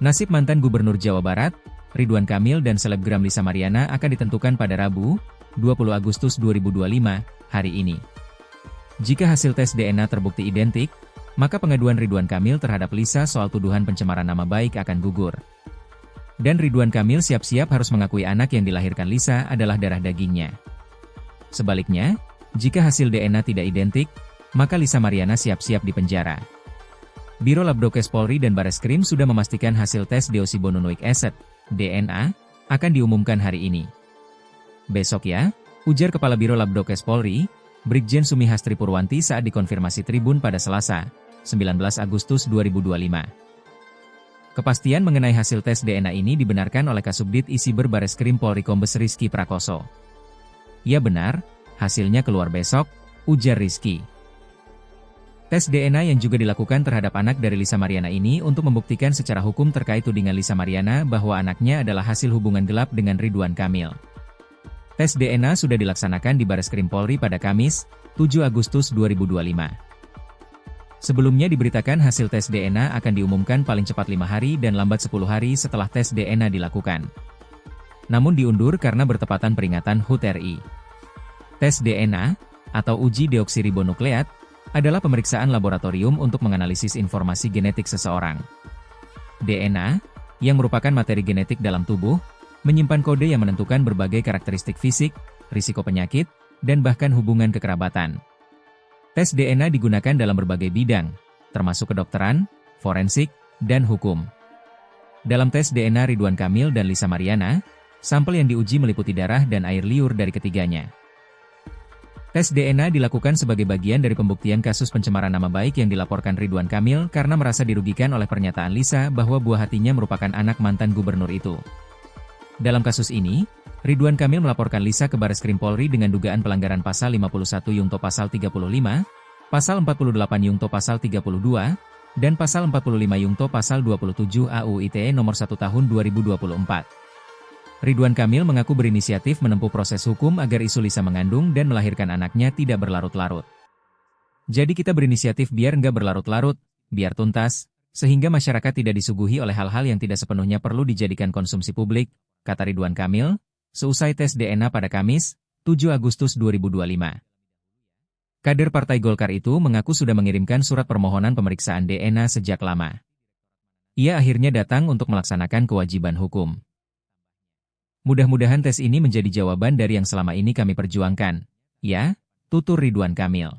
Nasib mantan Gubernur Jawa Barat, Ridwan Kamil dan selebgram Lisa Mariana akan ditentukan pada Rabu, 20 Agustus 2025, hari ini. Jika hasil tes DNA terbukti identik, maka pengaduan Ridwan Kamil terhadap Lisa soal tuduhan pencemaran nama baik akan gugur. Dan Ridwan Kamil siap-siap harus mengakui anak yang dilahirkan Lisa adalah darah dagingnya. Sebaliknya, jika hasil DNA tidak identik, maka Lisa Mariana siap-siap dipenjara. Biro Labdokes Polri dan Bareskrim sudah memastikan hasil tes deoksiribonucleic acid, DNA, akan diumumkan hari ini. Besok ya, ujar Kepala Biro Labdokes Polri, Brigjen Sumihastri Purwanti saat dikonfirmasi Tribun pada Selasa, 19 Agustus 2025. Kepastian mengenai hasil tes DNA ini dibenarkan oleh Kasubdit Isiber Bareskrim Polri Kombes Rizky Prakoso. Ya benar, hasilnya keluar besok, ujar Rizky. Tes DNA yang juga dilakukan terhadap anak dari Lisa Mariana ini untuk membuktikan secara hukum terkait tudingan Lisa Mariana bahwa anaknya adalah hasil hubungan gelap dengan Ridwan Kamil. Tes DNA sudah dilaksanakan di Bareskrim Polri pada Kamis, 7 Agustus 2025. Sebelumnya diberitakan hasil tes DNA akan diumumkan paling cepat 5 hari dan lambat 10 hari setelah tes DNA dilakukan. Namun diundur karena bertepatan peringatan HUT RI. Tes DNA, atau uji deoksiribonukleat, adalah pemeriksaan laboratorium untuk menganalisis informasi genetik seseorang. DNA, yang merupakan materi genetik dalam tubuh, menyimpan kode yang menentukan berbagai karakteristik fisik, risiko penyakit, dan bahkan hubungan kekerabatan. Tes DNA digunakan dalam berbagai bidang, termasuk kedokteran, forensik, dan hukum. Dalam tes DNA Ridwan Kamil dan Lisa Mariana, sampel yang diuji meliputi darah dan air liur dari ketiganya. Tes DNA dilakukan sebagai bagian dari pembuktian kasus pencemaran nama baik yang dilaporkan Ridwan Kamil karena merasa dirugikan oleh pernyataan Lisa bahwa buah hatinya merupakan anak mantan gubernur itu. Dalam kasus ini, Ridwan Kamil melaporkan Lisa ke Bareskrim Polri dengan dugaan pelanggaran pasal 51 Yungto pasal 35, pasal 48 Yungto pasal 32, dan pasal 45 Yungto pasal 27 AU ITE nomor 1 tahun 2024. Ridwan Kamil mengaku berinisiatif menempuh proses hukum agar isu Lisa mengandung dan melahirkan anaknya tidak berlarut-larut. Jadi kita berinisiatif biar nggak berlarut-larut, biar tuntas, sehingga masyarakat tidak disuguhi oleh hal-hal yang tidak sepenuhnya perlu dijadikan konsumsi publik, kata Ridwan Kamil, seusai tes DNA pada Kamis, 7 Agustus 2025. Kader Partai Golkar itu mengaku sudah mengirimkan surat permohonan pemeriksaan DNA sejak lama. Ia akhirnya datang untuk melaksanakan kewajiban hukum. Mudah-mudahan tes ini menjadi jawaban dari yang selama ini kami perjuangkan, ya, tutur Ridwan Kamil.